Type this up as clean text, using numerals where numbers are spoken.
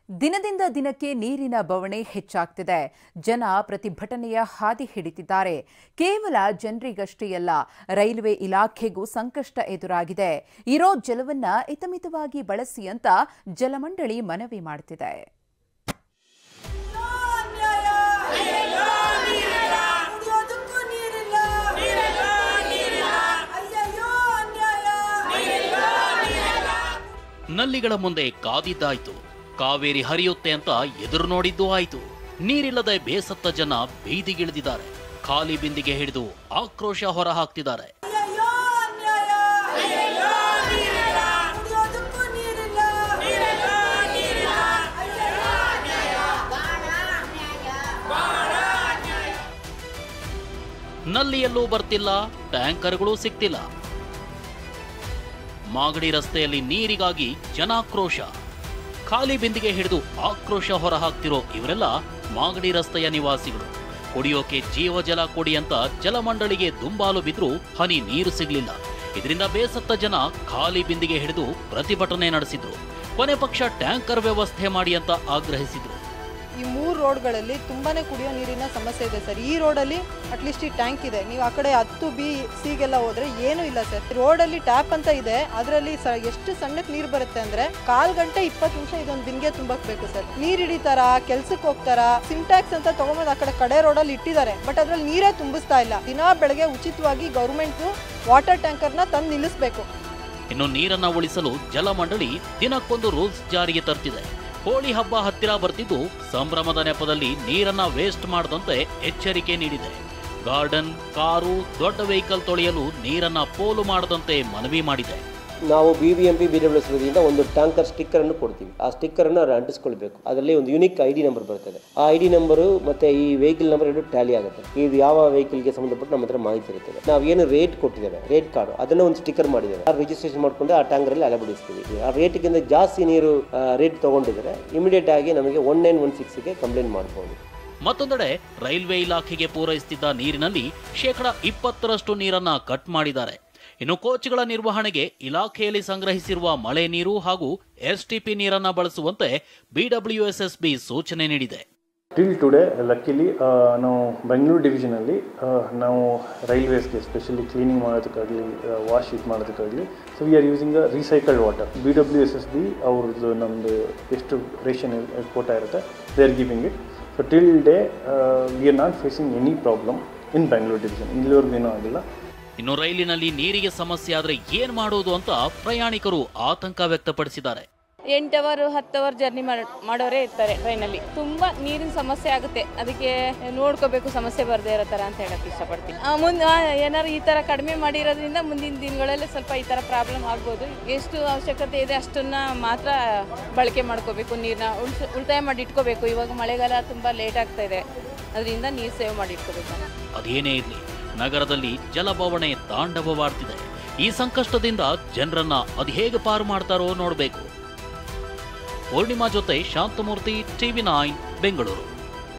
ದಿನದಿಂದ ದಿನಕ್ಕೆ ನೀರಿನ ಬವಣೆ ಹೆಚ್ಚಾಗ್ತಿದೆ. ಜನ ಪ್ರತಿಭಟನೆಯ ಹಾದಿ ಹಿಡಿದಿದ್ದಾರೆ. ಕೇವಲ ಜನರಿಗಷ್ಟೇ ಅಲ್ಲ, ರೈಲ್ವೆ ಇಲಾಖೆಗೂ ಸಂಕಷ್ಟ ಎದುರಾಗಿದೆ. ಇರೋ ಜಲವನ್ನ ಹಿತಮಿತವಾಗಿ ಬಳಸಿ ಅಂತ ಜಲಮಂಡಳಿ ಮನವಿ ಮಾಡುತ್ತಿದೆ. ನಲ್ಲಿಗಳ ಮುಂದೆ ಕಾದಿದ್ದಾಯ್ತು, ಕಾವೇರಿ ಹರಿಯುತ್ತೆ ಅಂತ ಎದುರು ನೋಡಿದ್ದು ಆಯ್ತು. ನೀರಿಲ್ಲದೆ ಬೇಸತ್ತ ಜನ ಬೀದಿಗಿಳಿದಿದ್ದಾರೆ. ಖಾಲಿ ಬಿಂದಿಗೆ ಹಿಡಿದು ಆಕ್ರೋಶ ಹೊರ ಹಾಕ್ತಿದ್ದಾರೆ. ನಲ್ಲಿಯಲ್ಲೂ ಬರ್ತಿಲ್ಲ, ಟ್ಯಾಂಕರ್ಗಳು ಸಿಗ್ತಿಲ್ಲ. ಮಾಗಡಿ ರಸ್ತೆಯಲ್ಲಿ ನೀರಿಗಾಗಿ ಜನಾಕ್ರೋಶ. ಖಾಲಿ ಬಿಂದಿಗೆ ಹಿಡಿದು ಆಕ್ರೋಶ ಹೊರ ಹಾಕ್ತಿರೋ ಇವರೆಲ್ಲ ಮಾಗಡಿ ರಸ್ತೆಯ ನಿವಾಸಿಗಳು. ಕುಡಿಯೋಕೆ ಜೀವಜಲ ಕೊಡಿ ಅಂತ ಜಲಮಂಡಳಿಗೆ ದುಂಬಾಲು ಬಿದ್ರೂ ಹನಿ ನೀರು ಸಿಗ್ಲಿಲ್ಲ. ಇದರಿಂದ ಬೇಸತ್ತ ಜನ ಖಾಲಿ ಬಿಂದಿಗೆ ಹಿಡಿದು ಪ್ರತಿಭಟನೆ ನಡೆಸಿದ್ರು. ಕೊನೆ ಪಕ್ಷ ಟ್ಯಾಂಕರ್ ವ್ಯವಸ್ಥೆ ಮಾಡಿ ಅಂತ ಆಗ್ರಹಿಸಿದ್ರು. ಈ 3 ರೋಡ್ಗಳಲ್ಲಿ ತುಂಬಾನೇ ಕುಡಿಯೋ ನೀರಿನ ಸಮಸ್ಯೆ ಇದೆ ಸರ್. ಈ ರೋಡಲ್ಲಿ ಅಟ್ಲೀಸ್ಟ್ ಈ ಟ್ಯಾಂಕ್ ಇದೆ. ನೀವು ಆ ಕಡೆ 10B, C ಹೋದ್ರೆ ಏನೂ ಇಲ್ಲ ಸರ್. ರೋಡಲ್ಲಿ ಟ್ಯಾಪ್ ಅಂತ ಇದೆ, ಅದರಲ್ಲಿ ಎಷ್ಟು ಸಣ್ಣಕ್ಕೆ ನೀರು ಬರುತ್ತೆ ಅಂದ್ರೆ 1/4 ಗಂಟೆ 20 ನಿಮಿಷ ಇದೊಂದು ಬಿಂದಿಗೆ ತುಂಬಬೇಕು ಸರ್. ನೀರು ಹಿಡಿತಾರ, ಕೆಲ್ಸಕ್ಕೆ ಹೋಗ್ತಾರ, ಸಿಂಟ್ಯಾಕ್ಸ್ ಅಂತ ತಗೊಂಬಂದು ಆ ಕಡೆ ರೋಡಲ್ಲಿ ಇಟ್ಟಿದ್ದಾರೆ. ಬಟ್ ಅದ್ರಲ್ಲಿ ನೀರೇ ತುಂಬಿಸ್ತಾ ಇಲ್ಲ. ದಿನ ಬೆಳಗ್ಗೆ ಉಚಿತವಾಗಿ ಗೌರ್ಮೆಂಟ್ ವಾಟರ್ ಟ್ಯಾಂಕರ್ನ ತಂದು ನಿಲ್ಲಿಸಬೇಕು. ಇನ್ನು ನೀರನ್ನ ಉಳಿಸಲು ಜಲಮಂಡಳಿ ದಿನಕ್ಕೊಂದು ರೂಲ್ಸ್ ಜಾರಿಗೆ ತರ್ತಿದೆ. ಹೋಳಿ ಹಬ್ಬ ಹತ್ತಿರ ಬರ್ತಿದ್ದು ಸಂಭ್ರಮದ ನೆಪದಲ್ಲಿ ನೀರನ್ನ ವೇಸ್ಟ್ ಮಾಡದಂತೆ ಎಚ್ಚರಿಕೆ ನೀಡಿದೆ. ಗಾರ್ಡನ್, ಕಾರು, ದೊಡ್ಡ ವೆಹಿಕಲ್ ತೊಳೆಯಲು ನೀರನ್ನ ಪೋಲು ಮಾಡದಂತೆ ಮನವಿ ಮಾಡಿದೆ. ನಾವು BBMP BWS ವತಿಯಿಂದ ಒಂದು ಟ್ಯಾಂಕರ್ ಸ್ಟಿಕ್ಕರ್ ಅನ್ನು ಕೊಡ್ತೀವಿ. ಆ ಸ್ಟಿಕ್ಕರ್ ಅನ್ನು ಅಂಟಿಸ್ಕೊಳ್ಬೇಕು. ಅದರಲ್ಲಿ ಒಂದು ಯುನಿಕ್ ID ನಂಬರ್ ಬರ್ತದೆ. ಆ ID ನಂಬರು ಮತ್ತೆ ಈ ವೆಹಿಕಲ್ ನಂಬರ್ ಎರಡು ಟ್ಯಾಲಿ ಆಗುತ್ತೆ. ಇದು ಯಾವ ವೆಹಿಕಲ್ಗೆ ಸಂಬಂಧಪಟ್ಟು ನಮ್ಮ ಹತ್ರ ಮಾಹಿತಿ ಇರ್ತದೆ. ನಾವು ಏನು ರೇಟ್ ಕೊಟ್ಟಿದ್ದೇವೆ, ರೇಟ್ ಕಾರ್ಡ್, ಅದನ್ನು ಒಂದು ಸ್ಟಿಕ್ಕರ್ ಮಾಡಿದ್ದೇವೆ. ಆ ರಿಜಿಸ್ಟ್ರೇಷನ್ ಮಾಡಿಕೊಂಡು ಆ ಟ್ಯಾಂಕರ್ ಅಲ್ಲಿ ಅಳವಡಿಸ್ತೀವಿ. ಆ ರೇಟ್ಗಿಂತ ಜಾಸ್ತಿ ನೀರು ರೇಟ್ ತಗೊಂಡಿದ್ರೆ ಇಮಿಡಿಯೇಟ್ ಆಗಿ ನಮಗೆ 1916ಗೆ ಕಂಪ್ಲೇಂಟ್ ಮಾಡಬಹುದು. ಮತ್ತೊಂದೆಡೆ ರೈಲ್ವೆ ಇಲಾಖೆಗೆ ಪೂರೈಸುತ್ತಿದ್ದ ನೀರಿನಲ್ಲಿ 20% ನೀರನ್ನ ಕಟ್ ಮಾಡಿದ್ದಾರೆ. ಇನ್ನು ಕೋಚ್ಗಳ ನಿರ್ವಹಣೆಗೆ ಇಲಾಖೆಯಲ್ಲಿ ಸಂಗ್ರಹಿಸಿರುವ ಮಳೆ ನೀರು ಹಾಗೂ STP ನೀರನ್ನ ಬಳಸುವಂತೆ BWSSB ಸೂಚನೆ ನೀಡಿದೆ. ಟಿಲ್ ಟುಡೇ ಲಕ್ಕಿಲಿ ನಾವು ಬೆಂಗಳೂರು ಡಿವಿಷನಲ್ಲಿ ನಾವು ರೈಲ್ವೇಸ್ಗೆ ಸ್ಪೆಷಲಿ ಕ್ಲೀನಿಂಗ್ ಮಾಡೋದಕ್ಕಾಗಲಿ, ವಾಶ್ ಇದು ಮಾಡೋದಕ್ಕಾಗಲಿ, so we are using recycled water. BWSSB ಅವ್ರದ್ದು ನಮ್ಮದು ಎಷ್ಟು ರೇಷನ್ ಕೋಟಾ ಇರುತ್ತೆ, they are giving it. So till date we are not facing any problem in Bengaluru division. ಇಲ್ಲಿವರೆಗೂ ಏನೂ ಆಗಿಲ್ಲ. ಇನ್ನು ರೈಲಿನಲ್ಲಿ ನೀರಿಗೆ ಸಮಸ್ಯೆ ಆದ್ರೆ ಏನ್ ಮಾಡೋದು ಅಂತ ಪ್ರಯಾಣಿಕರು ಆತಂಕ ವ್ಯಕ್ತಪಡಿಸಿದ್ದಾರೆ. 8 ಅವರ್ 10 ಅವರ್ ಜರ್ನಿ ಮಾಡೋರೇ ಇರ್ತಾರೆ ಟ್ರೈನಲ್ಲಿ. ತುಂಬಾ ನೀರಿನ ಸಮಸ್ಯೆ ಆಗುತ್ತೆ. ಅದಕ್ಕೆ ನೋಡ್ಕೋಬೇಕು, ಸಮಸ್ಯೆ ಬರದೇ ಇರೋ ತರ ಅಂತ ಹೇಳಕ್ ಇಷ್ಟಪಡ್ತೀನಿ. ಮುಂದೆ ಏನಾರು ಈ ತರ ಕಡಿಮೆ ಮಾಡಿರೋದ್ರಿಂದ ಮುಂದಿನ ದಿನಗಳಲ್ಲಿ ಸ್ವಲ್ಪ ಈ ತರ ಪ್ರಾಬ್ಲಮ್ ಆಗ್ಬೋದು. ಎಷ್ಟು ಅವಶ್ಯಕತೆ ಇದೆ ಅಷ್ಟನ್ನ ಮಾತ್ರ ಬಳಕೆ ಮಾಡ್ಕೋಬೇಕು. ನೀರನ್ನ ಉಳಿತಾಯ ಮಾಡಿ ಇಟ್ಕೋಬೇಕು. ಇವಾಗ ಮಳೆಗಾಲ ತುಂಬಾ ಲೇಟ್ ಆಗ್ತಾ ಇದೆ, ಅದರಿಂದ ನೀರು ಸೇವ್ ಮಾಡಿ ಇಟ್ಕೋಬೇಕು. ಅದೇನೇ ಇರಲಿ, ನಗರದಲ್ಲಿ ಜಲಬವಣೆ ತಾಂಡವವಾಡ್ತಿದೆ. ಈ ಸಂಕಷ್ಟದಿಂದ ಜನರನ್ನ ಅದು ಹೇಗೆ ಪಾರು ಮಾಡ್ತಾರೋ ನೋಡಬೇಕು. ಪೂರ್ಣಿಮಾ ಜೊತೆ ಶಾಂತಮೂರ್ತಿ, TV9 ಬೆಂಗಳೂರು.